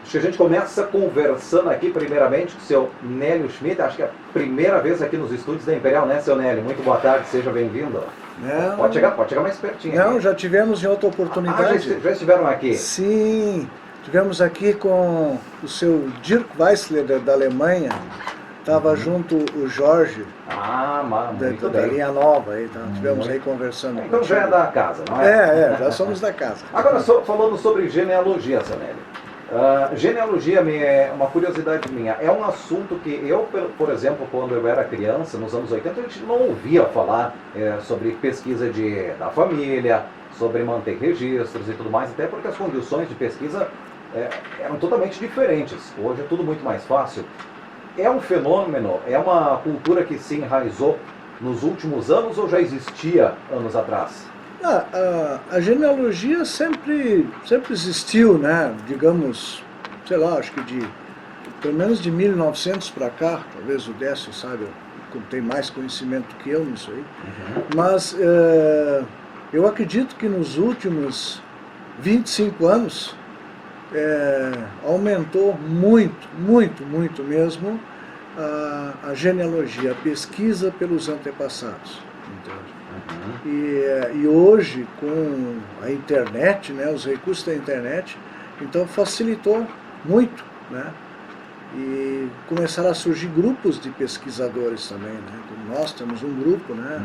Acho que a gente começa conversando aqui primeiramente com o seu Nélio Schmidt, acho que é a primeira vez aqui nos estúdios da Imperial, né, seu Nélio? Muito boa tarde, seja bem-vindo. Pode chegar mais pertinho. Não, aqui. Já tivemos em outra oportunidade. Já estiveram aqui? Sim, tivemos aqui com o seu Dirk Weissler da Alemanha, estava junto o Jorge, muito da bem. linha nova, aí, então, tivemos aí conversando. Então já é da casa, não é? Já somos da casa. Agora, falando sobre genealogia, seu Nélio. Genealogia é uma curiosidade minha. É um assunto que eu, por exemplo, quando eu era criança, nos anos 80, a gente não ouvia falar sobre pesquisa da família, sobre manter registros e tudo mais, até porque as condições de pesquisa eram totalmente diferentes. Hoje é tudo muito mais fácil. É um fenômeno, é uma cultura que se enraizou nos últimos anos ou já existia anos atrás? A genealogia sempre existiu, né? Digamos, sei lá, acho que pelo menos de 1900 para cá, talvez o Décio saiba, tem mais conhecimento que eu nisso aí, mas eu acredito que nos últimos 25 anos aumentou muito mesmo a genealogia, a pesquisa pelos antepassados, entende? E hoje, com a internet, né, os recursos da internet, então facilitou muito, né? E começaram a surgir grupos de pesquisadores também, né? Como nós temos um grupo, né?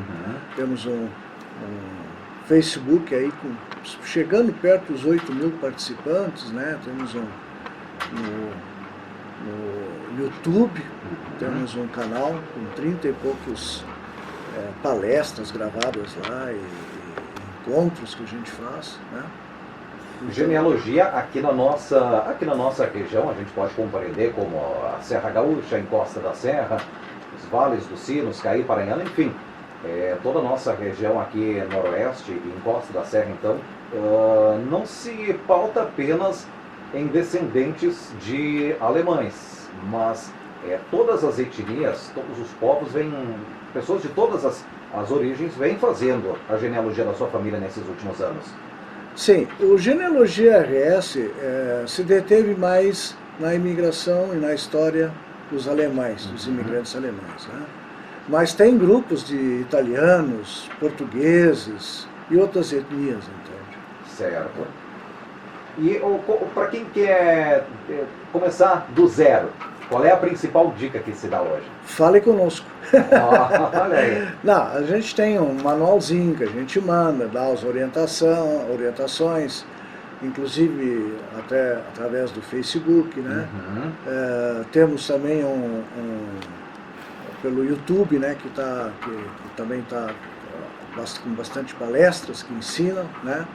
Temos um Facebook aí chegando perto dos 8.000 participantes, né? Temos no YouTube, temos um canal com 30 e poucos palestras gravadas lá e encontros que a gente faz, né? Genealogia aqui na nossa região, a gente pode compreender como a Serra Gaúcha, a Encosta da Serra, os vales dos Sinos, Caí, Paranhana, enfim, toda a nossa região aqui noroeste e Encosta da Serra, então, não se pauta apenas em descendentes de alemães, mas todas as etnias, todos os povos pessoas de todas as origens vêm fazendo a genealogia da sua família nesses últimos anos. Sim, o Genealogia RS se deteve mais na imigração e na história dos alemães, dos imigrantes alemães, né? Mas tem grupos de italianos, portugueses e outras etnias, entende? Certo. E para quem quer começar do zero, qual é a principal dica que se dá hoje? Fale conosco. Olha aí. Não, a gente tem um manualzinho que a gente manda, dá as orientações, inclusive até através do Facebook, né? Temos também pelo YouTube, né? Que também está com bastante palestras que ensinam, né?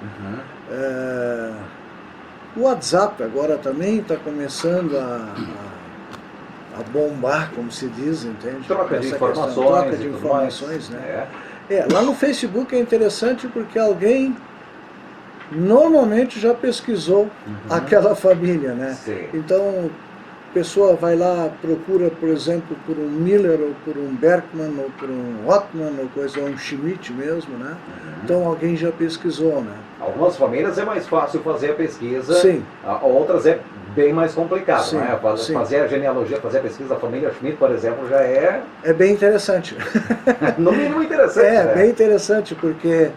O WhatsApp agora também está começando a bombar, como se diz, entende? Troca de informações, né? Lá no Facebook é interessante porque alguém normalmente já pesquisou aquela família, né? Sim. Então, a pessoa vai lá, procura, por exemplo, por um Miller, ou por um Berkman, ou por um Ottman, ou um Schmidt mesmo, né? Então alguém já pesquisou, né? Algumas famílias é mais fácil fazer a pesquisa, Sim. Outras é bem mais complicado, Sim, né? Fazer a genealogia, fazer a pesquisa da família Schmidt, por exemplo, já é... É bem interessante. No mínimo interessante, né? Bem interessante, porque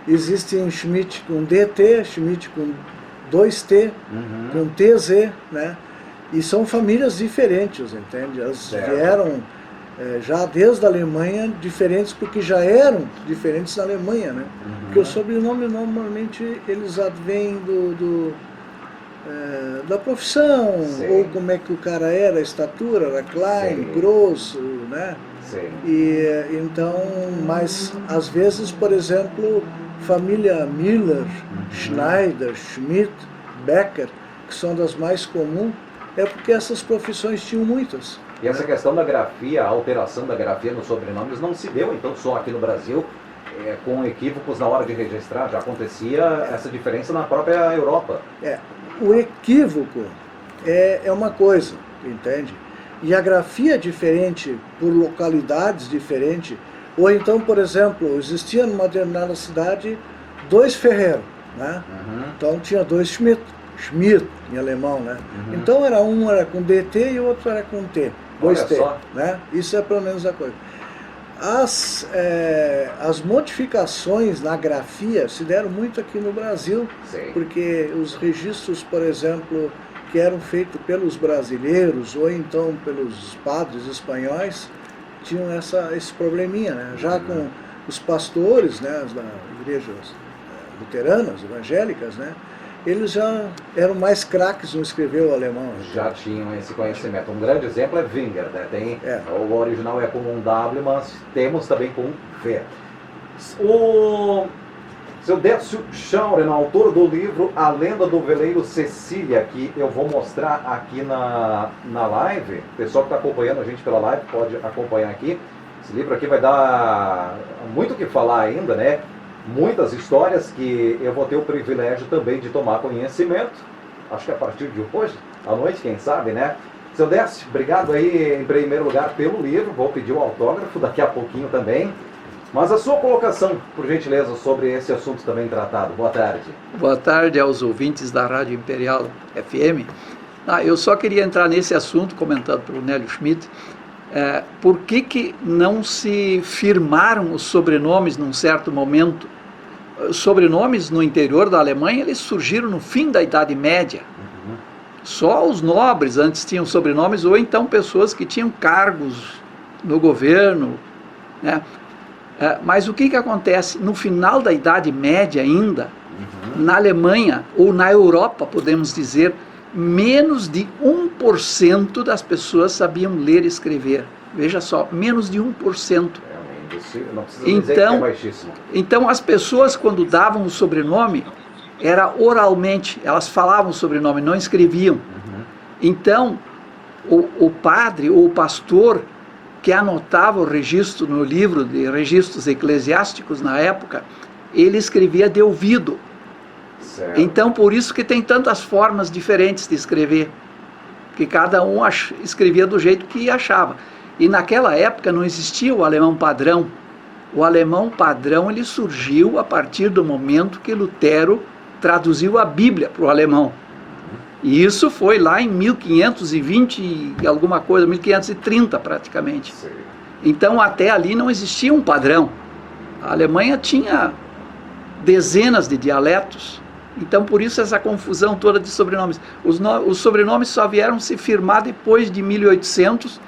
existe um Schmidt com DT, Schmidt com 2T, com TZ, né? E são famílias diferentes, entende? Elas vieram já desde a Alemanha diferentes, porque já eram diferentes na Alemanha, né? Porque o sobrenome normalmente eles advêm da profissão, Sim. ou como é que o cara era, a estatura, era klein, grosso, né? Sim. E então, mas às vezes, por exemplo, família Miller, Schneider, Schmidt, Becker, que são das mais comuns, é porque essas profissões tinham muitas. E essa questão da grafia, a alteração da grafia nos sobrenomes não se deu, então, só aqui no Brasil, com equívocos na hora de registrar, já acontecia essa diferença na própria Europa. O equívoco é uma coisa, entende? E a grafia é diferente por localidades diferentes. Ou então, por exemplo, existia numa determinada cidade 2 Ferreiro, né? Então tinha 2 Schmidt. Schmidt, em alemão, né? Uhum. Então um era com DT e o outro era com T, dois Olha T, só. né? Isso é pelo menos a coisa. As modificações na grafia se deram muito aqui no Brasil, Sim. porque os registros, por exemplo, que eram feitos pelos brasileiros ou então pelos padres espanhóis, tinham esse probleminha, né? Já com os pastores, né, das igrejas luteranas, evangélicas, né, eles já eram mais craques no escrever o alemão. Já tinham esse conhecimento. Um grande exemplo é Winger, né? O original é com um W, mas temos também com um V. O seu Décio Schauren, autor do livro A Lenda do Veleiro Cecília, que eu vou mostrar aqui na live. O pessoal que está acompanhando a gente pela live pode acompanhar aqui. Esse livro aqui vai dar muito o que falar ainda, né? Muitas histórias que eu vou ter o privilégio também de tomar conhecimento. Acho que a partir de hoje, à noite, quem sabe, né? Seu Décio, obrigado aí em primeiro lugar pelo livro. Vou pedir o autógrafo daqui a pouquinho também. Mas a sua colocação, por gentileza, sobre esse assunto também tratado. Boa tarde. Boa tarde aos ouvintes da Rádio Imperial FM. Eu só queria entrar nesse assunto, comentado pelo Nélio Schmidt. Por que não se firmaram os sobrenomes num certo momento? Os sobrenomes no interior da Alemanha, eles surgiram no fim da Idade Média. Uhum. Só os nobres antes tinham sobrenomes, ou então pessoas que tinham cargos no governo, né? Mas o que acontece? No final da Idade Média ainda, na Alemanha, ou na Europa, podemos dizer, menos de 1% das pessoas sabiam ler e escrever. Veja só, menos de 1%. Não precisa dizer que é baixíssimo. Então, as pessoas, quando davam o sobrenome, era oralmente, elas falavam o sobrenome, não escreviam. Então, o padre ou o pastor que anotava o registro no livro de registros eclesiásticos na época, ele escrevia de ouvido. Certo. Então, por isso que tem tantas formas diferentes de escrever, que cada um escrevia do jeito que achava. E naquela época não existia o alemão padrão. O alemão padrão ele surgiu a partir do momento que Lutero traduziu a Bíblia para o alemão. E isso foi lá em 1520 e alguma coisa, 1530 praticamente. Sim. Então até ali não existia um padrão. A Alemanha tinha dezenas de dialetos. Então por isso essa confusão toda de sobrenomes. Os sobrenomes só vieram se firmar depois de 1800,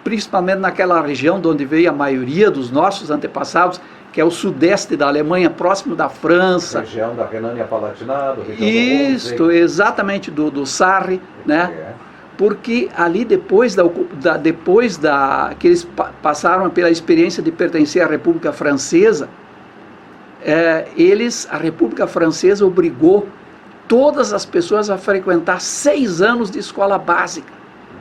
principalmente naquela região de onde veio a maioria dos nossos antepassados, que é o sudeste da Alemanha, próximo da França. Região da Renânia-Palatinado, região Isto, exatamente, do Sarre, né? Porque ali depois que eles passaram pela experiência de pertencer à República Francesa, a República Francesa obrigou todas as pessoas a frequentar 6 anos de escola básica.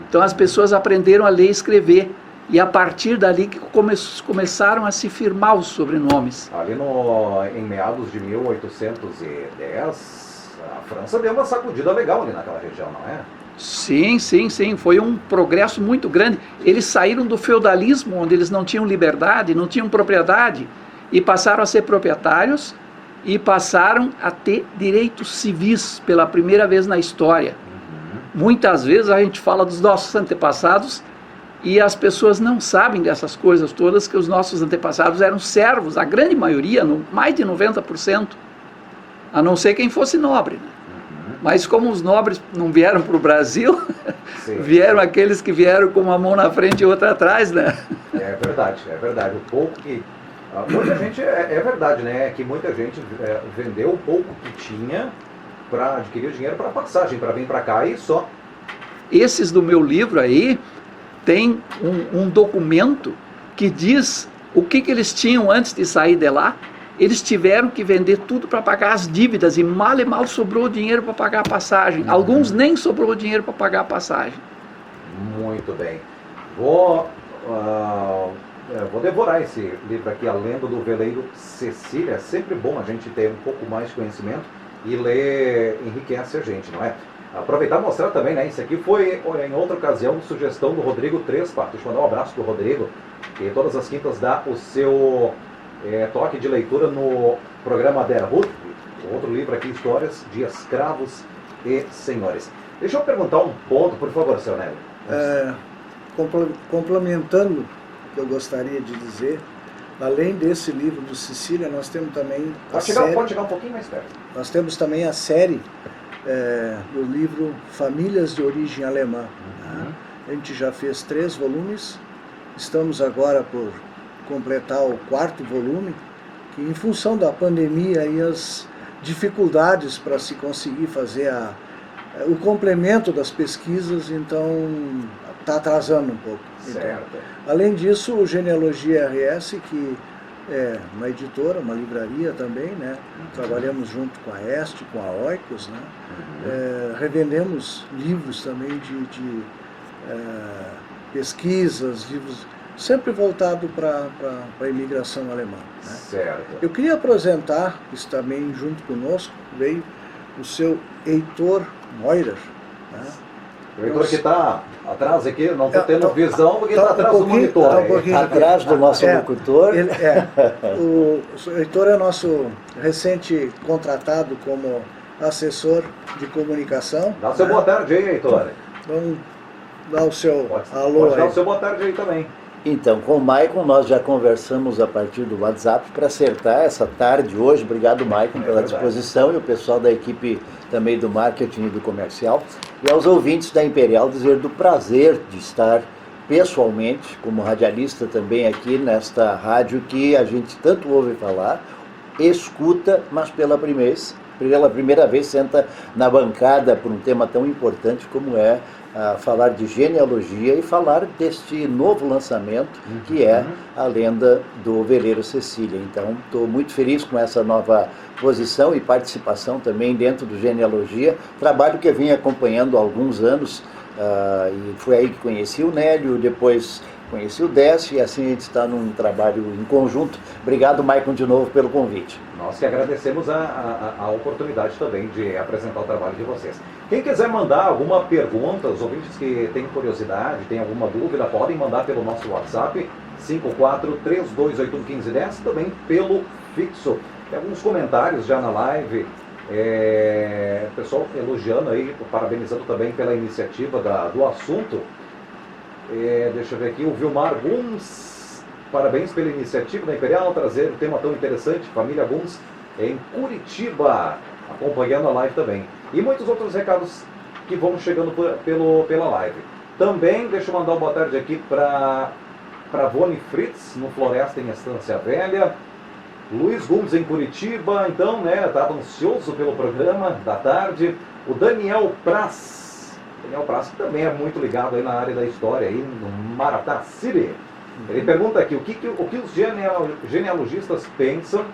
Então as pessoas aprenderam a ler e escrever. E a partir dali que começaram a se firmar os sobrenomes. Ali em meados de 1810, a França deu uma sacudida legal ali naquela região, não é? Sim. Foi um progresso muito grande. Eles saíram do feudalismo, onde eles não tinham liberdade, não tinham propriedade, e passaram a ser proprietários e passaram a ter direitos civis pela primeira vez na história. Muitas vezes a gente fala dos nossos antepassados e as pessoas não sabem dessas coisas todas, que os nossos antepassados eram servos, a grande maioria, mais de 90%, a não ser quem fosse nobre, né? Mas como os nobres não vieram para o Brasil, vieram aqueles que vieram com uma mão na frente e outra atrás, né? É verdade. O pouco que... muita gente, é verdade, né? Que muita gente vendeu o pouco que tinha para adquirir o dinheiro para passagem, para vir para cá e só. Esses do meu livro aí, tem um documento que diz o que eles tinham antes de sair de lá. Eles tiveram que vender tudo para pagar as dívidas e mal sobrou dinheiro para pagar a passagem. Alguns nem sobrou dinheiro para pagar a passagem. Muito bem. Vou devorar esse livro aqui, A Lenda do Veleiro Cecília. É sempre bom a gente ter um pouco mais de conhecimento e ler enriquece a gente, não é? Aproveitar e mostrar também, né? Isso aqui foi, em outra ocasião, sugestão do Rodrigo Trespa. Deixa eu mandar um abraço pro Rodrigo, que todas as quintas dá o seu toque de leitura no programa Der Hut. Outro livro aqui, Histórias de Escravos e senhores. Deixa eu perguntar um ponto, por favor, seu Nélio. Complementando o que eu gostaria de dizer, além desse livro do Cecília, nós temos também Pode chegar um pouquinho mais perto. Nós temos também a série do livro Famílias de Origem Alemã. Né? A gente já fez 3 volumes, estamos agora por completar o 4º volume, que em função da pandemia e as dificuldades para se conseguir fazer o complemento das pesquisas, então está atrasando um pouco. Certo. Então, além disso, o Genealogia RS, que é uma editora, uma livraria também, né? Trabalhamos junto com a Este, com a Oikos, né? Revendemos livros também de pesquisas, livros sempre voltado para a imigração alemã. Né? Certo. Eu queria apresentar, isso também junto conosco, veio o seu Heitor Meurer. Né? O Heitor que está atrás aqui, não estou tendo visão porque está atrás do monitor. Tá um pouquinho atrás do nosso locutor. O Heitor é nosso recente contratado como assessor de comunicação. Dá o seu boa tarde aí, Heitor. Vamos dar o seu alô pode dar aí. o seu boa tarde aí também. Então, com o Maicon nós já conversamos a partir do WhatsApp para acertar essa tarde hoje. Obrigado, Maicon, pela verdade. disposição, e o pessoal da equipe também do marketing e do comercial. E aos ouvintes da Imperial dizer do prazer de estar pessoalmente, como radialista também aqui nesta rádio que a gente tanto ouve falar, escuta, mas pela primeira vez senta na bancada por um tema tão importante como é falar de genealogia e falar deste novo lançamento que é a lenda do veleiro Cecília. Então, estou muito feliz com essa nova posição e participação também dentro do Genealogia, trabalho que eu vim acompanhando há alguns anos, e foi aí que conheci o Nélio, depois conheci o Décio, e assim a gente está num trabalho em conjunto. Obrigado, Maicon, de novo pelo convite. Nós que agradecemos a oportunidade também de apresentar o trabalho de vocês. Quem quiser mandar alguma pergunta, os ouvintes que têm curiosidade, têm alguma dúvida, podem mandar pelo nosso WhatsApp, 5432811510, também pelo fixo. Tem alguns comentários já na live, pessoal elogiando aí, parabenizando também pela iniciativa do assunto. Deixa eu ver aqui, o Vilmar Guns, parabéns pela iniciativa da Imperial, trazer um tema tão interessante, família Guns em Curitiba, acompanhando a live também. E muitos outros recados que vão chegando pela live. Também, deixa eu mandar uma boa tarde aqui para Vone Fritz, no Floresta em Estância Velha. Luiz Gomes em Curitiba, então, né, estava ansioso pelo programa da tarde. O Daniel Praz, que também é muito ligado aí na área da história, aí no Maratá City. Ele pergunta aqui, o que os genealogistas pensam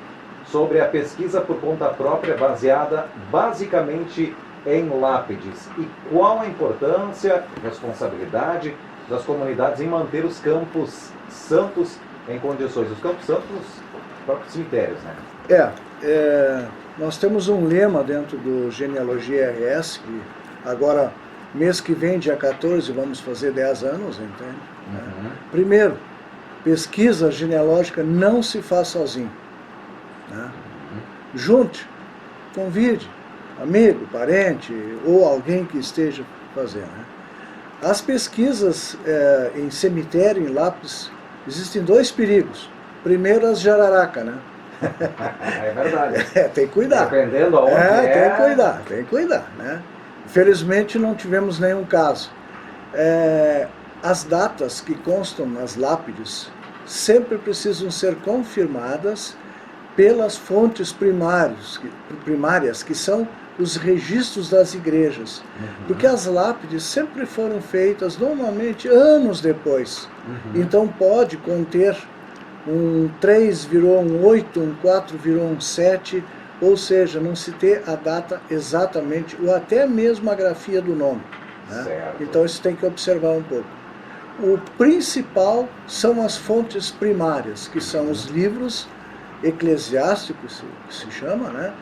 sobre a pesquisa por conta própria baseada basicamente em lápides, e qual a importância e responsabilidade das comunidades em manter os campos santos em condições. Os campos santos, próprios cemitérios, né? Nós temos um lema dentro do Genealogia RS, que agora, mês que vem, dia 14, vamos fazer 10 anos, entende? Primeiro, pesquisa genealógica não se faz sozinho. Né? Junte, convide, amigo, parente ou alguém que esteja fazendo. Né? As pesquisas em cemitério, em lápis, existem 2 perigos. Primeiro, as jararaca, né? É verdade. Tem que cuidar. Dependendo aonde tem que cuidar, né? Felizmente não tivemos nenhum caso. As datas que constam nas lápides sempre precisam ser confirmadas pelas fontes primárias, que são os registros das igrejas. Porque as lápides sempre foram feitas normalmente anos depois. Então pode conter um 3 virou um 8, um 4 virou um 7, ou seja, não se ter a data exatamente, ou até mesmo a grafia do nome. Né? Então isso tem que observar um pouco. O principal são as fontes primárias, que são os livros eclesiásticos, que se chama, né?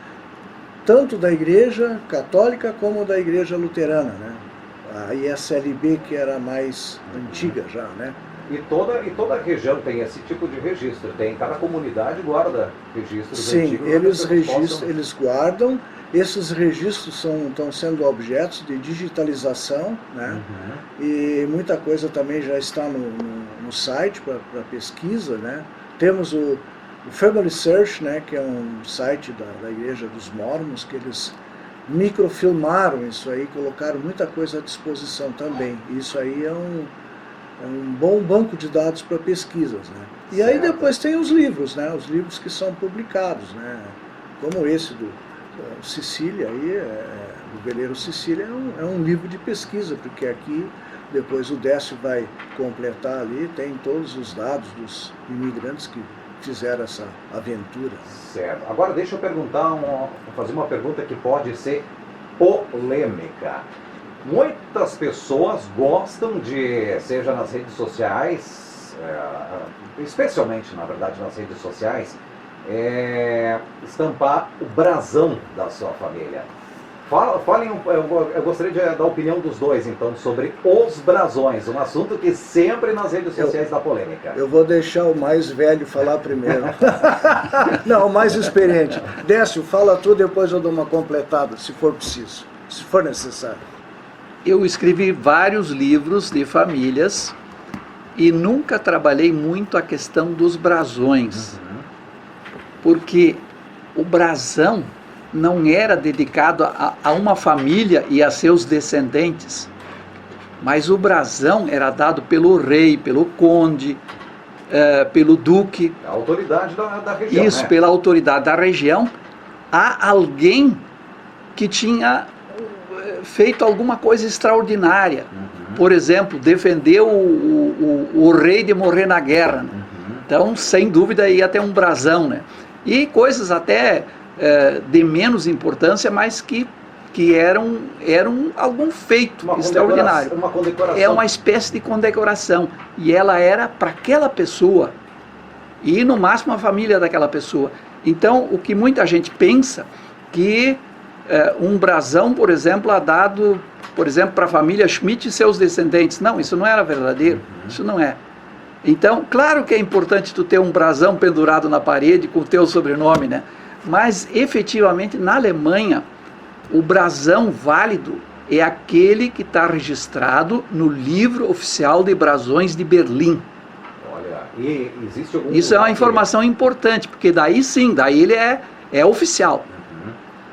Tanto da Igreja Católica como da Igreja Luterana, né? A ISLB, que era mais antiga já, né? E toda a região tem esse tipo de registro, cada comunidade guarda registros Sim, antigos. eles guardam, Esses registros estão sendo objetos de digitalização, né? E muita coisa também já está no site para pesquisa, né? Temos o Family Search, né, que é um site da Igreja dos Mórmons, que eles microfilmaram isso aí, colocaram muita coisa à disposição também. Isso aí é um bom banco de dados para pesquisas, né? E aí depois tem os livros, né? Os livros que são publicados, né? Como esse do Sicília, aí, do Veleiro Sicília, é um livro de pesquisa, porque aqui depois o Décio vai completar ali, tem todos os dados dos imigrantes que fizeram essa aventura. Certo. Agora deixa eu fazer uma pergunta que pode ser polêmica. Muitas pessoas gostam de, seja nas redes sociais, especialmente, na verdade, nas redes sociais, estampar o brasão da sua família. Eu gostaria da opinião dos dois, então, sobre os brasões, um assunto que sempre nas redes sociais dá polêmica. Eu vou deixar o mais velho falar primeiro. Não, o mais experiente. Décio, fala tu, depois eu dou uma completada, se for preciso, se for necessário. Eu escrevi vários livros de famílias e nunca trabalhei muito a questão dos brasões, porque o brasão não era dedicado a uma família e a seus descendentes, mas o brasão era dado pelo rei, pelo conde, pelo duque. A autoridade da região. Isso, né? Pela autoridade da região, a alguém que tinha feito alguma coisa extraordinária. Por exemplo, defendeu o rei de morrer na guerra. Né? Então, sem dúvida, ia ter um brasão. Né? E coisas até de menos importância, mas que eram algum feito extraordinário. Uma condecoração. É uma espécie de condecoração. E ela era para aquela pessoa. E no máximo a família daquela pessoa. Então, o que muita gente pensa, que um brasão, por exemplo, é dado, por exemplo, para a família Schmidt e seus descendentes. Não, isso não era verdadeiro. Isso não é. Então, claro que é importante tu ter um brasão pendurado na parede com o teu sobrenome, né? Mas, efetivamente, na Alemanha, o brasão válido é aquele que está registrado no livro oficial de brasões de Berlim. Olha, e existe algum... Isso é uma informação importante, porque daí sim, daí ele é oficial.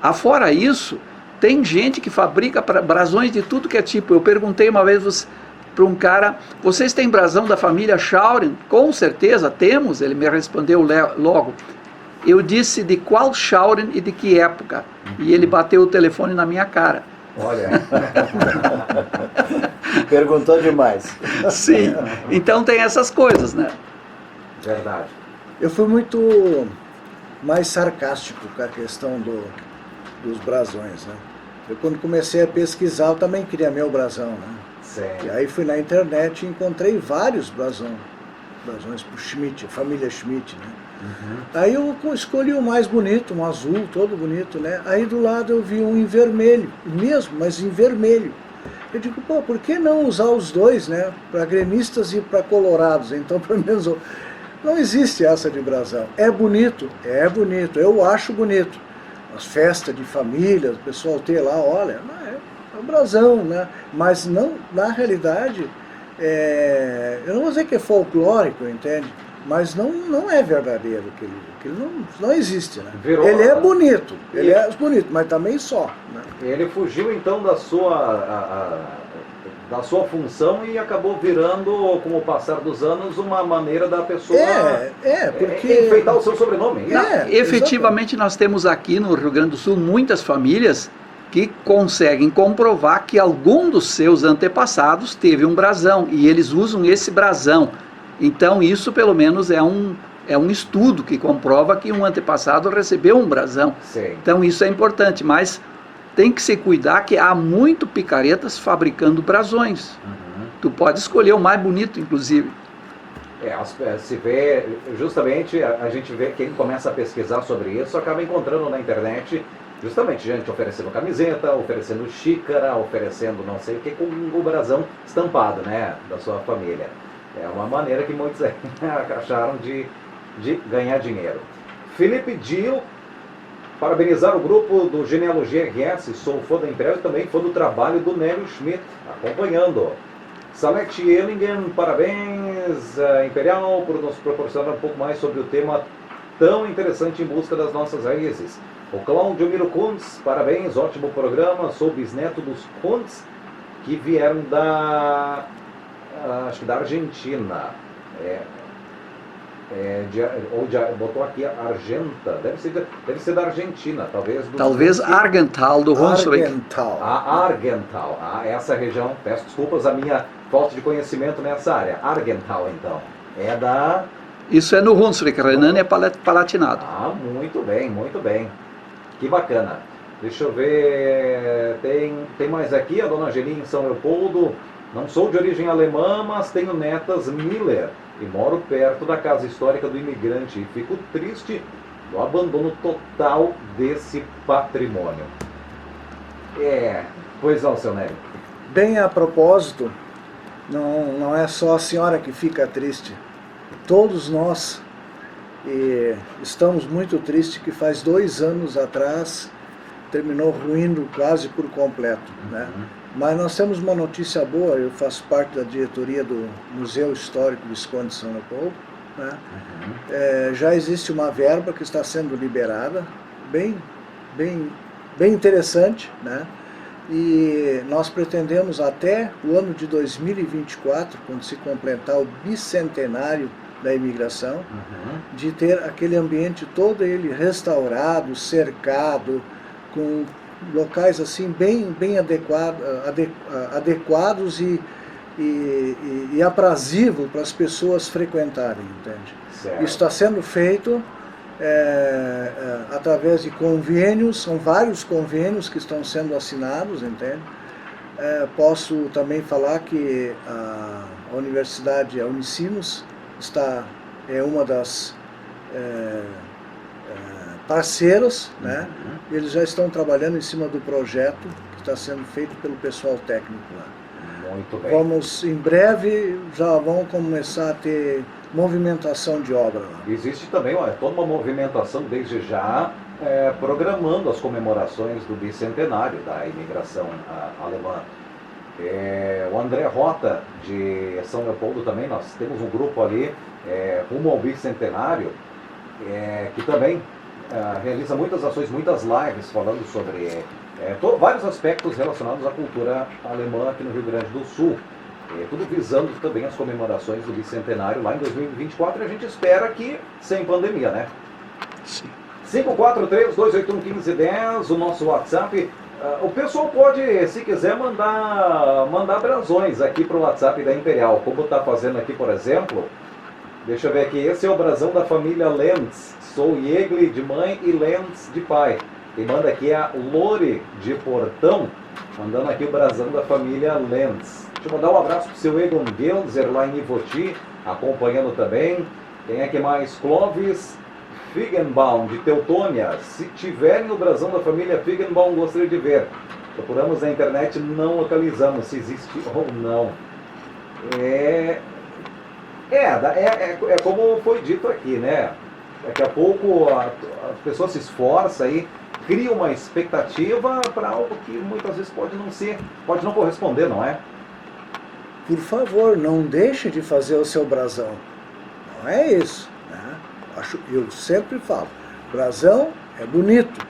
Afora isso, tem gente que fabrica brasões de tudo que é tipo. Eu perguntei uma vez para um cara, vocês têm brasão da família Schauren? Com certeza temos, ele me respondeu logo. Eu disse de qual Schauren e de que época. E ele bateu o telefone na minha cara. Olha. Perguntou demais. Sim, então tem essas coisas, né? Verdade. Eu fui muito mais sarcástico com a questão dos brasões, né? Eu, quando comecei a pesquisar, eu também queria meu brasão, né? Sim. E aí fui na internet e encontrei vários brasões pro Schmidt, família Schmidt, né? Aí eu escolhi o mais bonito, um azul, todo bonito, né? Aí do lado eu vi um em vermelho, mesmo, mas em vermelho. Eu digo, pô, por que não usar os dois, né? Para gremistas e para colorados. Então, pelo menos, não existe essa de brasão. É bonito, eu acho bonito. As festas de família, o pessoal ter lá, olha, é um brasão, né? Mas não, na realidade, eu não vou dizer que é folclórico, entende? Mas não é verdadeiro, aquele não existe, né? Ele é bonito, mas também só. Né? Ele fugiu então da sua função e acabou virando, com o passar dos anos, uma maneira da pessoa porque enfeitar o seu sobrenome. Efetivamente nós temos aqui no Rio Grande do Sul muitas famílias que conseguem comprovar que algum dos seus antepassados teve um brasão e eles usam esse brasão. Então isso pelo menos é um estudo que comprova que um antepassado recebeu um brasão. Sim. Então isso é importante, mas tem que se cuidar que há muito picaretas fabricando brasões. Tu pode escolher o mais bonito, inclusive. Se vê, justamente a gente vê, quem começa a pesquisar sobre isso acaba encontrando na internet justamente gente oferecendo camiseta, oferecendo xícara, oferecendo não sei o que, com o brasão estampado, né, da sua família. É uma maneira que muitos acharam de ganhar dinheiro. Felipe Dio Parabenizar o grupo do Genealogia RS, sou fã da Imperial e também fã do trabalho do Nélio Schmidt, acompanhando. Salete Ellingen, parabéns Imperial por nos proporcionar um pouco mais sobre o tema tão interessante em busca das nossas raízes. O Cláudio Miro Kuntz, parabéns, ótimo programa, sou bisneto dos Kuntz que vieram acho que da Argentina. Botou aqui Argenta, deve ser da Argentina, talvez. Talvez Argental, do Hunsrück. Argental. Argental, essa região, peço desculpas a minha falta de conhecimento nessa área. Argental, então, é da... Isso é no Hunsrück, Renânia Palatinado. Muito bem, muito bem. Que bacana. Deixa eu ver, tem mais aqui, a dona Angelinha em São Leopoldo. Não sou de origem alemã, mas tenho netas Miller e moro perto da casa histórica do imigrante e fico triste do abandono total desse patrimônio. Pois não, seu Nélio. Bem a propósito, não é só a senhora que fica triste. Todos nós estamos muito tristes que faz 2 anos atrás terminou ruindo quase por completo, né? Mas nós temos uma notícia boa, eu faço parte da diretoria do Museu Histórico Visconde de São Leopoldo, né? Já existe uma verba que está sendo liberada, bem interessante, né? E nós pretendemos até o ano de 2024, quando se completar o bicentenário da imigração, de ter aquele ambiente todo ele restaurado, cercado, com locais assim bem adequados e aprazível para as pessoas frequentarem, entende? Certo. Isso está sendo feito através de convênios, são vários convênios que estão sendo assinados, entende? Posso também falar que a Universidade, a Unicinos, é uma das parceiras, né? Eles já estão trabalhando em cima do projeto que está sendo feito pelo pessoal técnico lá. Muito bem. Vamos, em breve, já vão começar a ter movimentação de obra lá. Existe também toda uma movimentação desde já, programando as comemorações do bicentenário da imigração alemã. O André Rota, de São Leopoldo também, nós temos um grupo ali, rumo ao bicentenário, que também realiza muitas ações, muitas lives falando sobre vários aspectos relacionados à cultura alemã aqui no Rio Grande do Sul. Tudo visando também as comemorações do bicentenário lá em 2024, e a gente espera que sem pandemia, né? Sim. 543-281-1510, o nosso WhatsApp. O pessoal pode, se quiser, mandar brasões aqui para o WhatsApp da Imperial, como está fazendo aqui, por exemplo. Deixa eu ver aqui, esse é o brasão da família Lenz. Sou Jägle de mãe e Lenz de pai. Quem manda aqui é a Lore de Portão, mandando aqui o brasão da família Lenz. Deixa eu mandar um abraço para o seu Egon Gelser lá em Ivoti, acompanhando também. Tem aqui mais Clóvis Figgenbaum, de Teutônia. Se tiverem o brasão da família Figgenbaum, gostaria de ver. Procuramos na internet, não localizamos se existe ou não. É como foi dito aqui, né? Daqui a pouco a pessoa se esforça aí, cria uma expectativa para algo que muitas vezes pode não corresponder, não é? Por favor, não deixe de fazer o seu brasão. Não é isso, né? Eu sempre falo, brasão é bonito,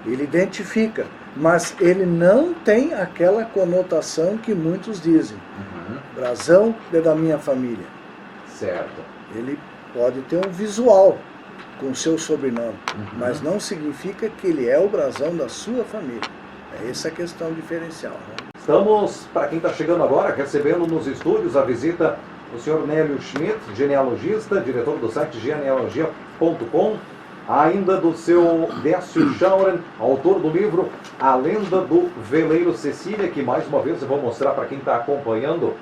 ele identifica, mas ele não tem aquela conotação que muitos dizem. Brasão é da minha família. Certo. Ele pode ter um visual com o seu sobrenome, mas não significa que ele é o brasão da sua família. É essa a questão diferencial, né? Estamos, para quem está chegando agora, recebendo nos estúdios a visita do senhor Nélio Schmidt, genealogista, diretor do site genealogia.com, ainda do seu Décio Schauren, autor do livro A Lenda do Veleiro Cecília, que mais uma vez eu vou mostrar para quem está acompanhando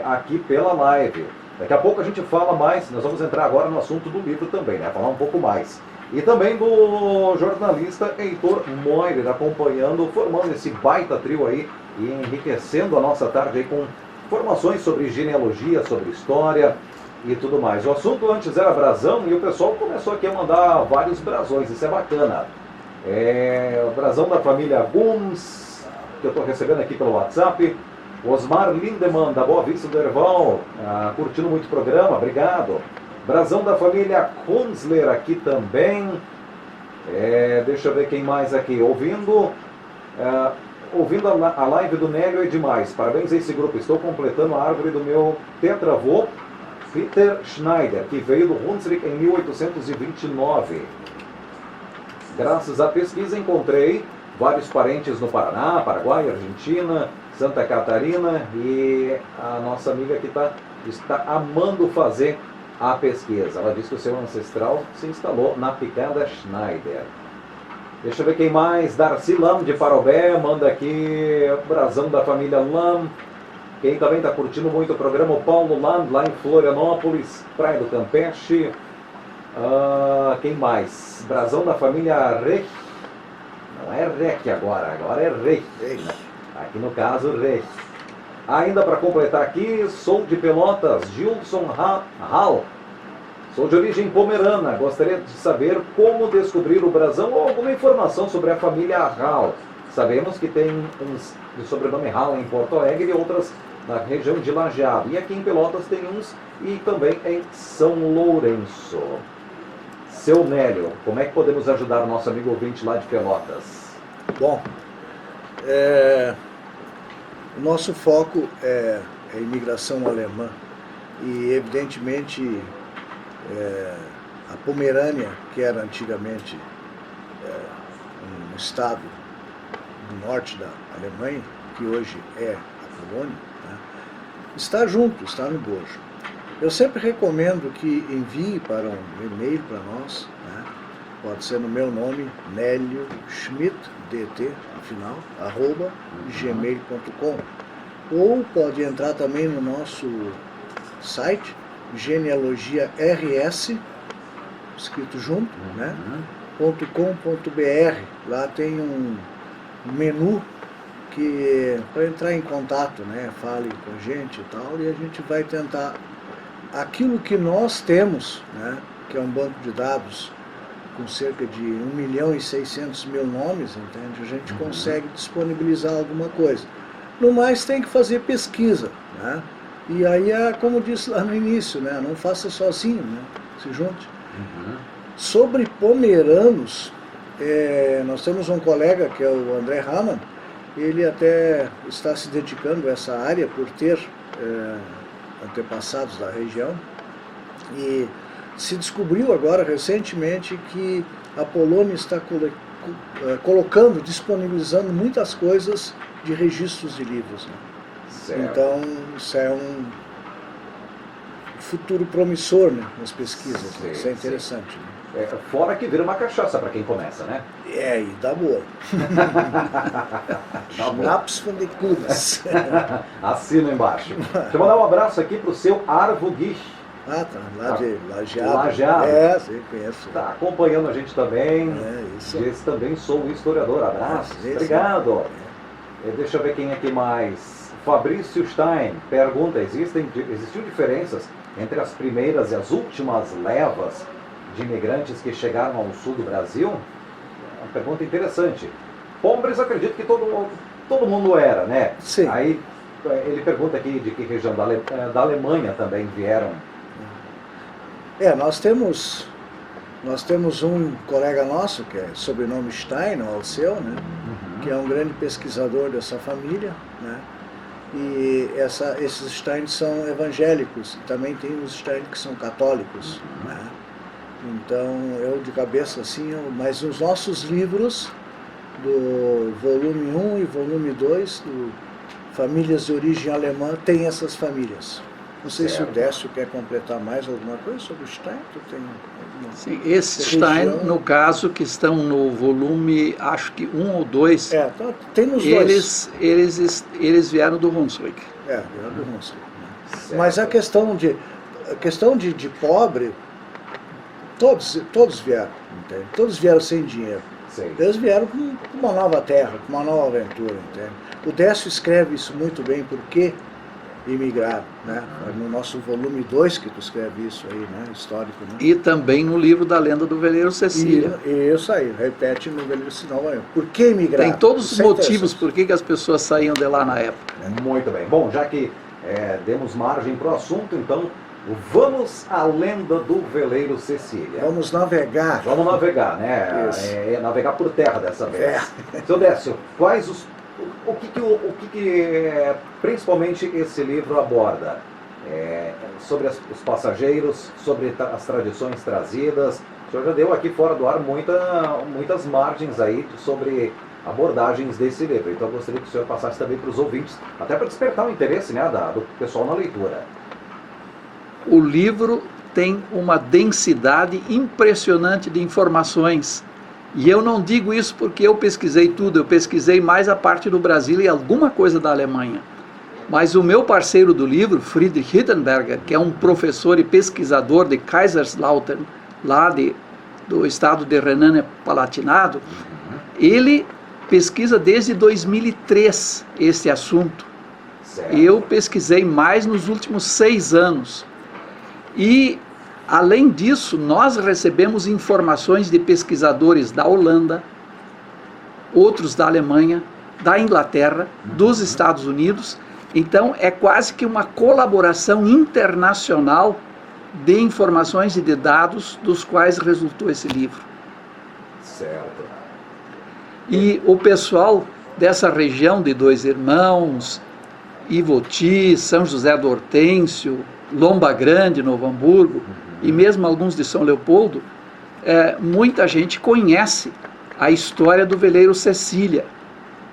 aqui pela live. Daqui a pouco a gente fala mais, nós vamos entrar agora no assunto do livro também, né? Falar um pouco mais. E também do jornalista Heitor Moirer, acompanhando, formando esse baita trio aí e enriquecendo a nossa tarde aí com informações sobre genealogia, sobre história e tudo mais. O assunto antes era brasão e o pessoal começou aqui a mandar vários brasões, isso é bacana. O brasão da família Gomes, que eu estou recebendo aqui pelo WhatsApp. Osmar Lindemann, da Boa Vista do Erval, curtindo muito o programa, obrigado. Brasão da família Kunzler aqui também. Deixa eu ver quem mais aqui. Ouvindo a live do Nélio é demais. Parabéns a esse grupo. Estou completando a árvore do meu tetravô, Peter Schneider, que veio do Hunsrück em 1829. Graças à pesquisa encontrei vários parentes no Paraná, Paraguai, Argentina, Santa Catarina, e a nossa amiga aqui está amando fazer a pesquisa. Ela disse que o seu ancestral se instalou na picada Schneider. Deixa eu ver quem mais. Darcy Lam de Parobé, manda aqui brasão da família Lam. Quem também está curtindo muito o programa, o Paulo Land, lá em Florianópolis, Praia do Campeche. Quem mais? Brasão da família Rech. Não é Rech agora é Rech. Aqui no caso, Rech. Ainda para completar aqui, sou de Pelotas, Gilson Hall. Sou de origem pomerana. Gostaria de saber como descobrir o brasão ou alguma informação sobre a família Hall. Sabemos que tem uns de sobrenome Hall em Porto Alegre e outras na região de Lajeado. E aqui em Pelotas tem uns e também em São Lourenço. Seu Nélio, como é que podemos ajudar o nosso amigo ouvinte lá de Pelotas? Bom, o nosso foco é a imigração alemã e, evidentemente, a Pomerânia, que era antigamente um estado do norte da Alemanha, que hoje é a Polônia, né, está junto, está no bojo. Eu sempre recomendo que envie para um e-mail para nós, né, pode ser no meu nome, Nélio Schmidt, DT, afinal, @gmail.com, ou pode entrar também no nosso site, Genealogia RS, escrito junto, né, .com.br. Lá tem um menu que para entrar em contato, né, fale com a gente e tal, e a gente vai tentar aquilo que nós temos, né, que é um banco de dados com cerca de 1.600.000 nomes, entende? A gente consegue disponibilizar alguma coisa. No mais, tem que fazer pesquisa, né? E aí como disse lá no início, né, não faça sozinho, né, se junte. Sobre pomeranos, nós temos um colega que é o André Hamann, ele até está se dedicando a essa área por ter antepassados da região, e se descobriu agora recentemente que a Polônia está colocando, disponibilizando muitas coisas de registros de livros, né? Então isso é um futuro promissor, né, nas pesquisas, né? Isso é interessante, né? Fora que vira uma cachaça para quem começa, né? E dá boa. Schnaps von den Kudas. Assina embaixo. Deixa eu mandar um abraço aqui para o seu Arvo Guich. Tá, lá de Lajeado. Lajeado. Sim, conheço. Está acompanhando a gente também. Isso. Diz também sou historiador. Abraço. Obrigado. Deixa eu ver quem aqui mais. Fabrício Stein pergunta, existiu diferenças entre as primeiras e as últimas levas de imigrantes que chegaram ao sul do Brasil? Uma pergunta interessante. Pombres, acredito que todo mundo era, né? Sim. Aí ele pergunta aqui de que região da Alemanha também vieram. Nós temos um colega nosso, que é sobrenome Stein, o Alceu, né? Que é um grande pesquisador dessa família, né? E esses Steins são evangélicos, e também tem os Steins que são católicos, né? Então, eu de cabeça assim, mas os nossos livros, do volume 1 e volume 2, do Famílias de Origem Alemã, tem essas famílias. Não sei se o Décio quer completar mais alguma coisa sobre o Stein. Sim, esses Stein, no caso, que estão no volume, acho que 1 ou 2, tem nos dois. Eles vieram do Hunsrück. Vieram do Hunsrück. Né? Mas a questão de pobre, todos vieram, entende? Todos vieram sem dinheiro. Sim. Eles vieram com uma nova terra, com uma nova aventura, entende? O Décio escreve isso muito bem, porque imigraram, né? No nosso volume 2 que tu escreve isso aí, né? Histórico, né? E também no livro da lenda do veleiro Cecília. E isso aí, repete no veleiro Cecília. Por que imigraram? Tem todos os motivos por que as pessoas saíam de lá na época. Muito bem. Bom, já que demos margem para o assunto, então vamos à lenda do veleiro Cecília. Vamos navegar. Vamos navegar, né? Navegar por terra dessa vez. Seu Décio, quais o que principalmente esse livro aborda? Sobre os passageiros, sobre as tradições trazidas. O senhor já deu aqui fora do ar muitas margens aí sobre abordagens desse livro. Então eu gostaria que o senhor passasse também para os ouvintes, até para despertar o interesse, né, do pessoal na leitura. O livro tem uma densidade impressionante de informações. E eu não digo isso porque eu pesquisei tudo, eu pesquisei mais a parte do Brasil e alguma coisa da Alemanha. Mas o meu parceiro do livro, Friedrich Hittenberger, que é um professor e pesquisador de Kaiserslautern, lá do estado de Renânia-Palatinado, ele pesquisa desde 2003 esse assunto. Certo. Eu pesquisei mais nos últimos 6 anos. E, além disso, nós recebemos informações de pesquisadores da Holanda, outros da Alemanha, da Inglaterra, dos Estados Unidos. Então, é quase que uma colaboração internacional de informações e de dados dos quais resultou esse livro. Certo. E o pessoal dessa região de Dois Irmãos, Ivoti, São José do Hortêncio, Lomba Grande, Novo Hamburgo, e mesmo alguns de São Leopoldo, muita gente conhece a história do veleiro Cecília,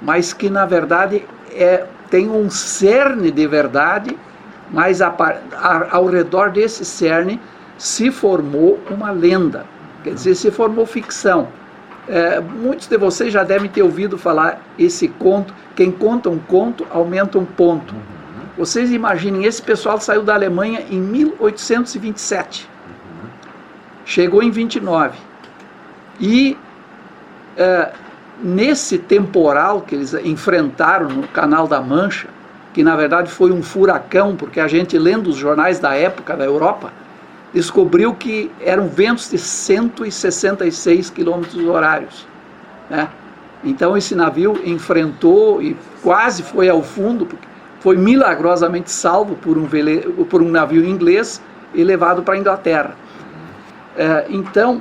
mas que na verdade tem um cerne de verdade, mas ao redor desse cerne se formou uma lenda, quer dizer, se formou ficção. Muitos de vocês já devem ter ouvido falar esse conto, quem conta um conto aumenta um ponto. Vocês imaginem, esse pessoal saiu da Alemanha em 1827, chegou em 29, e nesse temporal que eles enfrentaram no Canal da Mancha, que na verdade foi um furacão, porque a gente lendo os jornais da época da Europa, descobriu que eram ventos de 166 km/h, né? Então esse navio enfrentou e quase foi ao fundo, porque foi milagrosamente salvo por um navio inglês e levado para a Inglaterra. Então,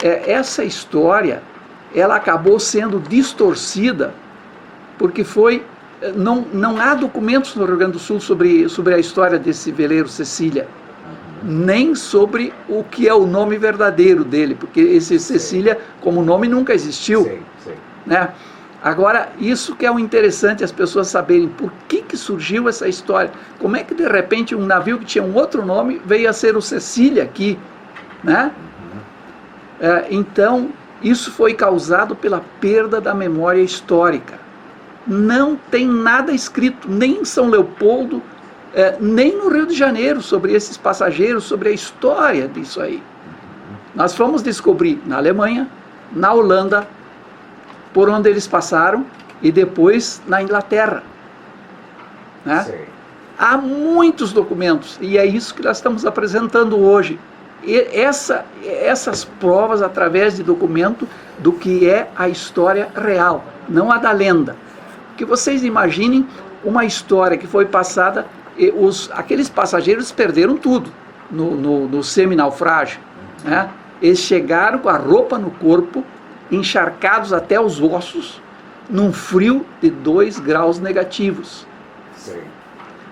essa história, ela acabou sendo distorcida, porque não há documentos no Rio Grande do Sul sobre a história desse veleiro Cecília, nem sobre o que é o nome verdadeiro dele, porque esse Cecília, como nome, nunca existiu. Sim. Né? Agora, isso que é o interessante, as pessoas saberem por que surgiu essa história. Como é que, de repente, um navio que tinha um outro nome veio a ser o Cecília aqui, né? Então, isso foi causado pela perda da memória histórica. Não tem nada escrito, nem em São Leopoldo, nem no Rio de Janeiro, sobre esses passageiros, sobre a história disso aí. Nós fomos descobrir na Alemanha, na Holanda, por onde eles passaram, e depois na Inglaterra, né? Sim. Há muitos documentos, e é isso que nós estamos apresentando hoje. E essas provas através de documento do que é a história real, não a da lenda. Que vocês imaginem uma história que foi passada, e aqueles passageiros perderam tudo no semi-naufrágio, né? Eles chegaram com a roupa no corpo, encharcados até os ossos, num frio de 2 graus negativos. Sim.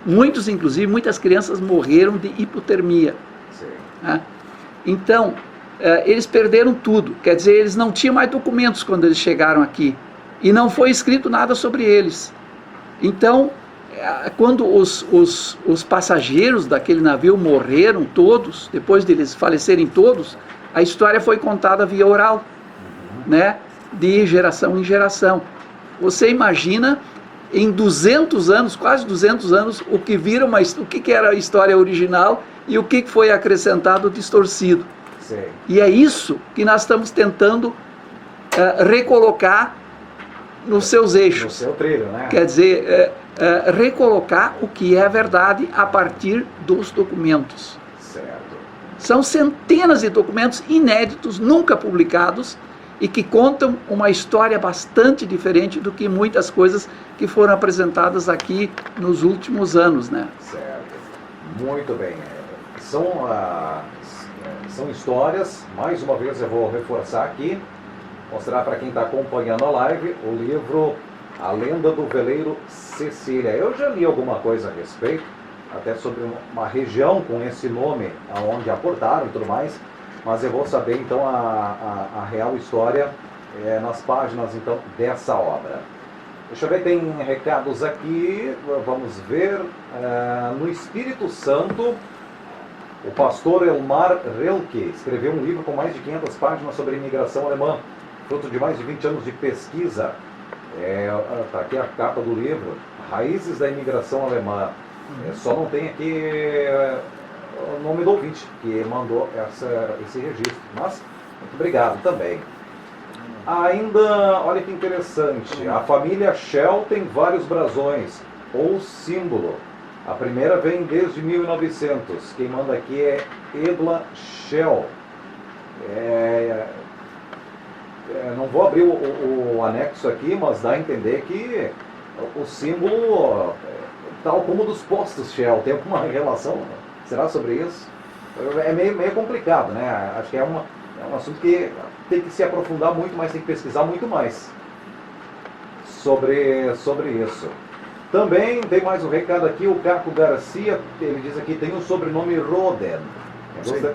Muitos, inclusive, muitas crianças morreram de hipotermia. Sim. Né? Então, eles perderam tudo. Quer dizer, eles não tinham mais documentos quando eles chegaram aqui. E não foi escrito nada sobre eles. Então, quando os passageiros daquele navio morreram todos, depois de eles falecerem todos, a história foi contada via oral, né? De geração em geração. Você imagina, em 200 anos, quase 200 anos, o que era a história original e o que foi acrescentado distorcido. Sim. E é isso que nós estamos tentando recolocar nos seus eixos. No seu trilho, né? Quer dizer, recolocar o que é verdade a partir dos documentos. Certo. São centenas de documentos inéditos, nunca publicados, e que contam uma história bastante diferente do que muitas coisas que foram apresentadas aqui nos últimos anos, né? Certo. Muito bem. São histórias, mais uma vez eu vou reforçar aqui, mostrar para quem está acompanhando a live, o livro A Lenda do Veleiro Cecília. Eu já li alguma coisa a respeito, até sobre uma região com esse nome, onde aportaram e tudo mais, mas eu vou saber então a real história nas páginas então dessa obra. Deixa eu ver, tem recados aqui, vamos ver. No Espírito Santo, o pastor Elmar Relke escreveu um livro com mais de 500 páginas sobre imigração alemã, fruto de mais de 20 anos de pesquisa. Está aqui a capa do livro, Raízes da Imigração Alemã. Só não tem aqui o nome do ouvinte que mandou esse registro, mas muito obrigado também. Ainda, olha que interessante, a família Shell tem vários brasões, ou símbolo. A primeira vem desde 1900, quem manda aqui é Edla Shell. Não vou abrir o anexo aqui, mas dá a entender que o símbolo, tal como o dos postos Shell, tem alguma relação? Será sobre isso? É meio complicado, né? Acho que é um assunto que tem que se aprofundar muito mais, tem que pesquisar muito mais sobre isso. Também tem mais um recado aqui, o Caco Garcia, ele diz aqui, tem o sobrenome Roden.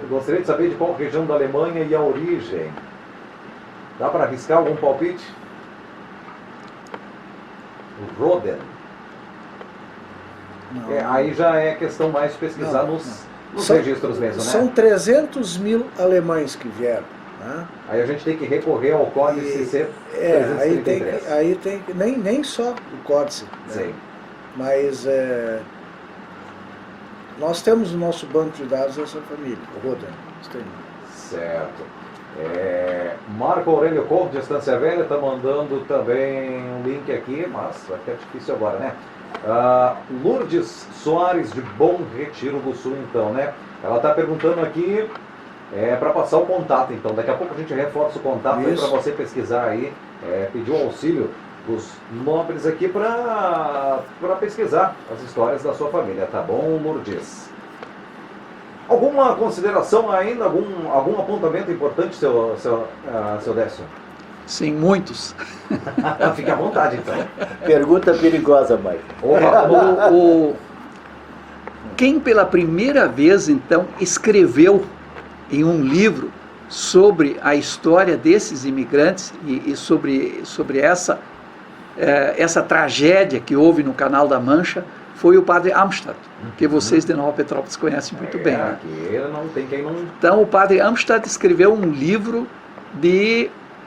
Gostaria de saber de qual região da Alemanha e a origem. Dá para arriscar algum palpite? O Roden. Aí já é questão mais de pesquisar nos registros mesmo, né? São 300 mil alemães que vieram. Né? Aí a gente tem que recorrer ao Códice C 333. Aí tem que nem só o Códice. Né? Sim. Mas nós temos o nosso banco de dados dessa família, o Roden. Certo. Marco Aurélio Couto, de Estância Velha, está mandando também um link aqui, mas vai ficar difícil agora, né? Lourdes Soares, de Bom Retiro do Sul, então, né? Ela está perguntando aqui para passar o contato, então. Daqui a pouco a gente reforça o contato para você pesquisar aí, pedir o auxílio dos nobres aqui para pesquisar as histórias da sua família, tá bom, Lourdes? Alguma consideração ainda, algum apontamento importante, seu Décio? Sim, muitos. Fique à vontade, então. Pergunta perigosa, Mike. Quem pela primeira vez, então, escreveu em um livro sobre a história desses imigrantes e sobre essa tragédia que houve no Canal da Mancha foi o padre Amstad, que vocês de Nova Petrópolis conhecem muito bem. Né? Não tem quem não... Então, o padre Amstad escreveu um livro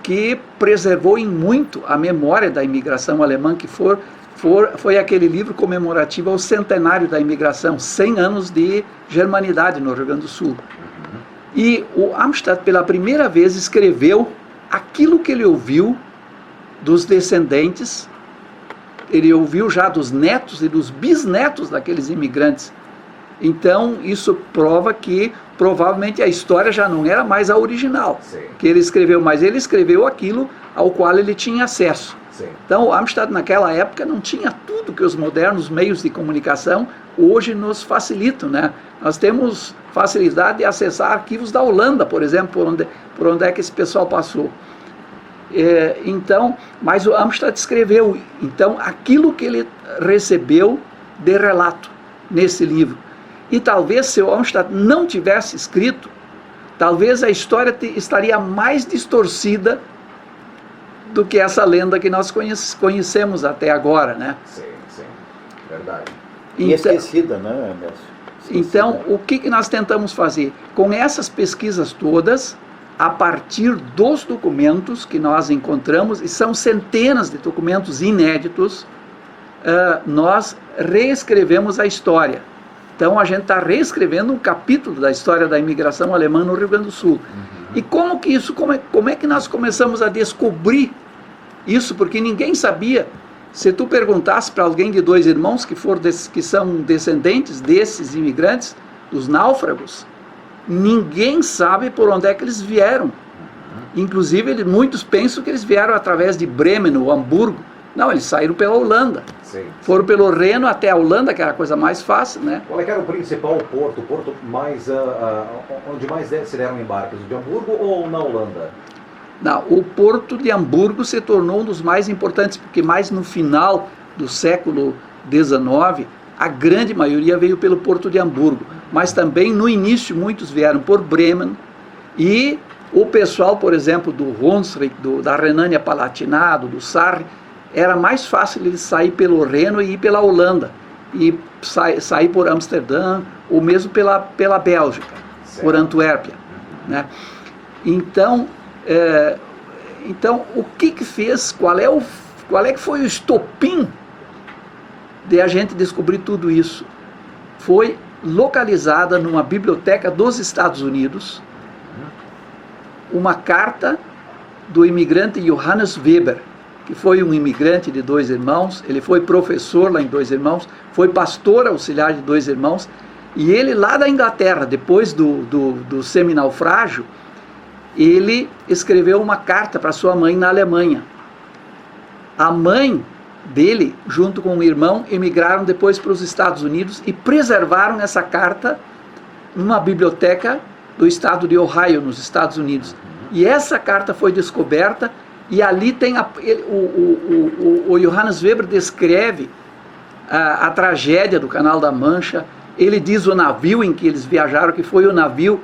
que preservou em muito a memória da imigração alemã, que foi aquele livro comemorativo ao centenário da imigração, 100 anos de germanidade no Rio Grande do Sul. E o Amstad, pela primeira vez, escreveu aquilo que ele ouviu dos descendentes, ele ouviu já dos netos e dos bisnetos daqueles imigrantes. Então, isso prova que provavelmente a história já não era mais a original, que ele escreveu, mas ele escreveu aquilo ao qual ele tinha acesso. Sim. Então, o Amstad naquela época não tinha tudo que os modernos meios de comunicação hoje nos facilitam, né? Nós temos facilidade de acessar arquivos da Holanda, por exemplo, por onde é que esse pessoal passou. Então, mas o Amstad escreveu então aquilo que ele recebeu de relato nesse livro. E talvez se o Amstad não tivesse escrito, talvez a história estaria mais distorcida do que essa lenda que nós conhecemos até agora, né? Sim, verdade. E esquecida, né, Décio? Então, o que nós tentamos fazer? Com essas pesquisas todas, a partir dos documentos que nós encontramos, e são centenas de documentos inéditos, nós reescrevemos a história. Então, a gente está reescrevendo um capítulo da história da imigração alemã no Rio Grande do Sul. E como é que nós começamos a descobrir isso? Porque ninguém sabia Se tu perguntasse para alguém de dois irmãos que são descendentes desses imigrantes, dos náufragos, ninguém sabe por onde é que eles vieram. Inclusive, muitos pensam que eles vieram através de Bremen ou Hamburgo. Não, eles saíram pela Holanda. Sim. Foram pelo Reno até a Holanda, que era a coisa mais fácil, né? Qual é que era o principal porto, mais, onde mais se deram embarques? De Hamburgo ou na Holanda? Não, o porto de Hamburgo se tornou um dos mais importantes, porque mais no final do século XIX, a grande maioria veio pelo porto de Hamburgo. Mas também, no início, muitos vieram por Bremen. E o pessoal, por exemplo, do Hunsrück, da Renânia-Palatinado, do Sarre, era mais fácil ele sair pelo Reno e ir pela Holanda. E sair por Amsterdã, ou mesmo pela Bélgica, certo, por Antuérpia, né? Então, o que fez, qual é que foi o estopim de a gente descobrir tudo isso? Foi localizada numa biblioteca dos Estados Unidos uma carta do imigrante Johannes Weber, que foi um imigrante de Dois Irmãos. Ele foi professor lá em Dois Irmãos, foi pastor auxiliar de Dois Irmãos, e ele lá da Inglaterra, depois do semi-naufrágio, ele escreveu uma carta para sua mãe na Alemanha. A mãe dele, junto com o irmão, emigraram depois para os Estados Unidos e preservaram essa carta numa biblioteca do estado de Ohio, nos Estados Unidos. E essa carta foi descoberta, e ali tem o Johannes Weber descreve a tragédia do Canal da Mancha. Ele diz o navio em que eles viajaram, que foi o navio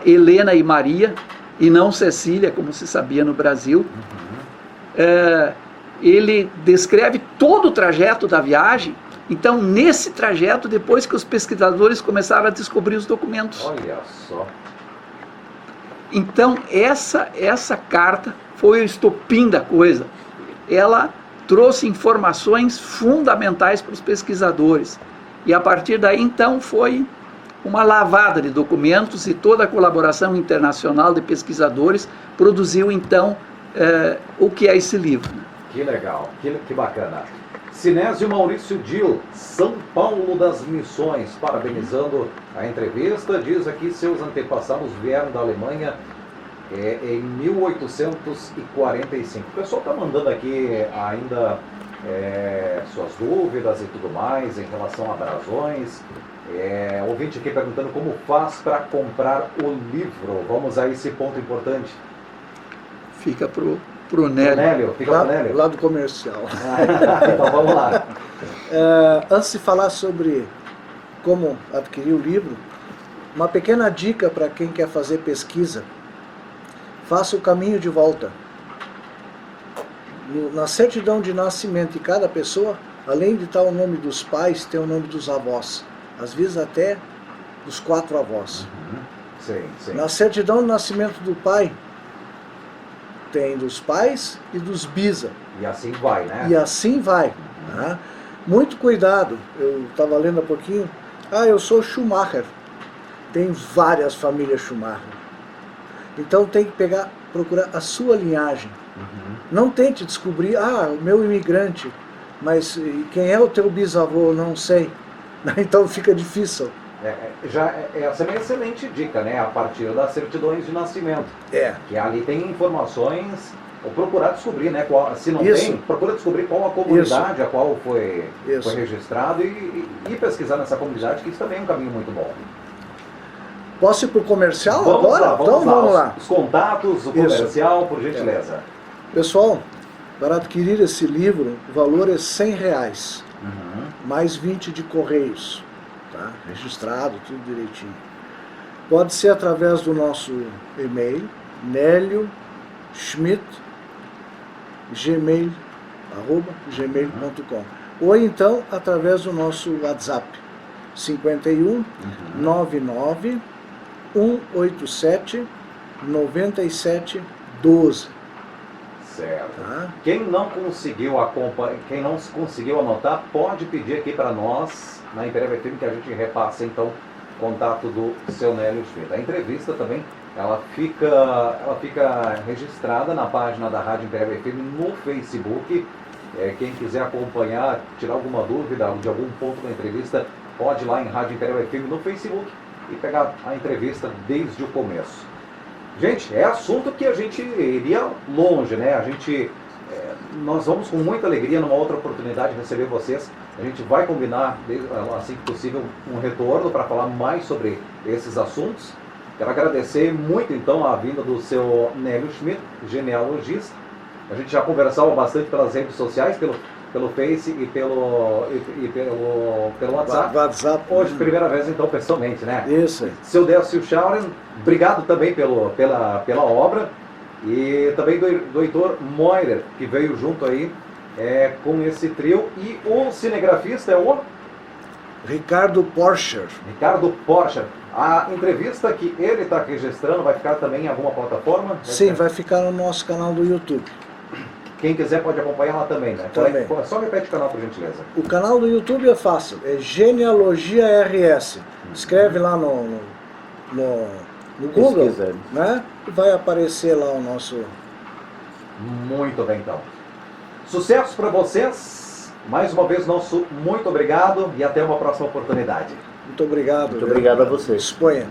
Helena e Maria, e não Cecília, como se sabia no Brasil. Ele descreve todo o trajeto da viagem. Então, nesse trajeto, depois que os pesquisadores começaram a descobrir os documentos. Olha só. Então, essa carta foi o estopim da coisa. Ela trouxe informações fundamentais para os pesquisadores. E a partir daí, então, foi uma lavada de documentos, e toda a colaboração internacional de pesquisadores produziu, então, o que é esse livro. Que legal, que bacana. Sinésio Maurício Dil, São Paulo das Missões, parabenizando a entrevista. Diz aqui: seus antepassados vieram da Alemanha em 1845. O pessoal está mandando aqui ainda suas dúvidas e tudo mais em relação a brasões. Ouvinte aqui perguntando como faz para comprar o livro. Vamos a esse ponto importante. Fica pro Nélio. Fica pro Nélio. Lá do comercial. Então vamos lá. Antes de falar sobre como adquirir o livro, uma pequena dica para quem quer fazer pesquisa: faça o caminho de volta. Na certidão de nascimento de cada pessoa, além de estar o nome dos pais, tem o nome dos avós. Às vezes até dos 4 avós. Sim, sim. Na certidão de nascimento do pai, tem dos pais e dos bisa. E assim vai, né? E assim vai. Tá? Muito cuidado. Eu estava lendo há pouquinho. Eu sou Schumacher. Tem várias famílias Schumacher. Então tem que procurar a sua linhagem. Não tente descobrir, o meu imigrante, mas quem é o teu bisavô, não sei. Então fica difícil. Essa é uma excelente dica, né? A partir das certidões de nascimento. Que ali tem informações, ou procurar descobrir, né? Se não tem, procura descobrir qual a comunidade a qual foi registrado e pesquisar nessa comunidade, que isso também é um caminho muito bom. Posso ir para o comercial vamos agora? Vamos lá. Os contatos, o comercial, por gentileza. Pessoal, para adquirir esse livro, o valor é R$100, mais 20 de correios. Tá? Registrado, tudo direitinho. Pode ser através do nosso e-mail, nelioschmidt@gmail.com, ou então através do nosso WhatsApp, 51 99 187 97 12. Certo. Tá? Quem não conseguiu anotar, pode pedir aqui para nós, na Imperial FM, que a gente repassa então o contato do seu Nélio Schmidt. A entrevista também, ela fica registrada na página da Rádio Imperial FM no Facebook, Quem quiser acompanhar, tirar alguma dúvida de algum ponto da entrevista, pode ir lá em Rádio Imperial FM no Facebook e pegar a entrevista desde o começo. Gente, é assunto que a gente iria longe, né? Nós vamos com muita alegria numa outra oportunidade receber vocês. A gente vai combinar, assim que possível, um retorno para falar mais sobre esses assuntos. Quero agradecer muito, então, a vinda do seu Nélio Schmidt, genealogista. A gente já conversava bastante pelas redes sociais, pelo Face e pelo WhatsApp. Hoje, primeira vez, então, pessoalmente, né? Isso. Seu Décio Schauren, obrigado também pela obra. E também do Heitor Moirer, que veio junto aí com esse trio. E o cinegrafista é o Ricardo Porcher. Ricardo Porcher. A entrevista que ele está registrando vai ficar também em alguma plataforma? Sim, vai ficar no nosso canal do YouTube. Quem quiser pode acompanhar lá também, né? Também. Só repete o canal, por gentileza. O canal do YouTube é fácil, é Genealogia RS. Escreve lá no Google, Pesquisa. né? E vai aparecer lá o nosso... Muito bem, então. Sucesso para vocês. Mais uma vez, nosso muito obrigado e até uma próxima oportunidade. Muito obrigado. Muito obrigado a vocês. Disponha.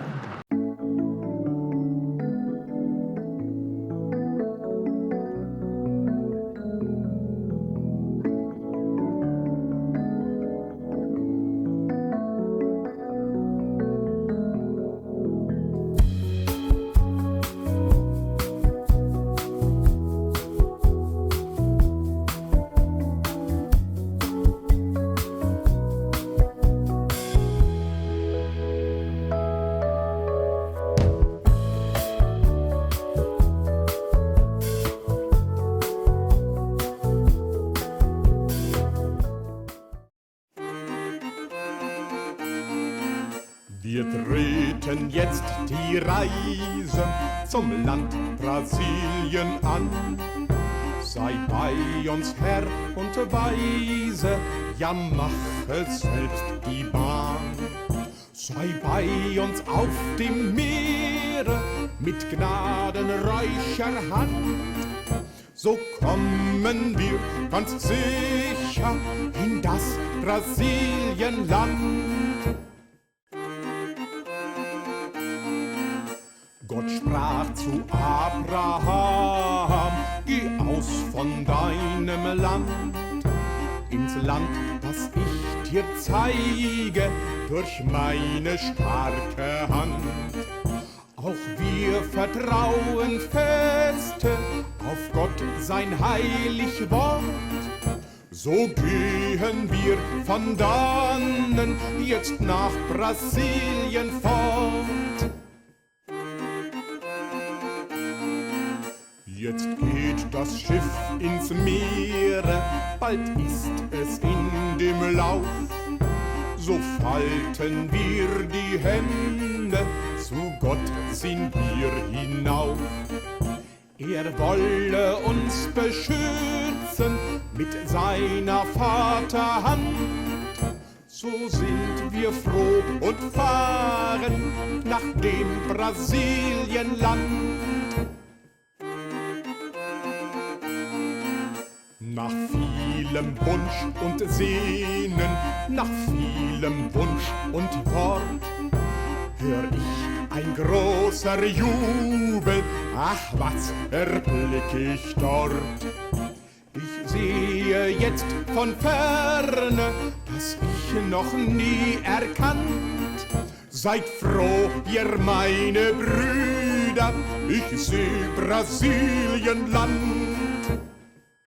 Wir treten jetzt die Reise zum Land Brasilien an. Sei bei uns Herr und Weise, ja mache selbst die Bahn. Sei bei uns auf dem Meere mit gnadenreicher Hand. So kommen wir ganz sicher in das Brasilienland. Gott sprach zu Abraham, geh aus von deinem Land, ins Land, das ich dir zeige, durch meine starke Hand. Auch wir vertrauen feste auf Gott sein heilig Wort. So gehen wir von dannen jetzt nach Brasilien fort. Jetzt geht das Schiff ins Meere, bald ist es in dem Lauf. So falten wir die Hände, zu Gott ziehen wir hinauf. Er wolle uns beschützen mit seiner Vaterhand. So sind wir froh und fahren nach dem Brasilienland. Nach vielem Wunsch und Sehnen, nach vielem Wunsch und Wort, hör ich ein großer Jubel, ach was erblick ich dort. Ich sehe jetzt von ferne, das ich noch nie erkannt. Seid froh, ihr meine Brüder, ich seh Brasilienland.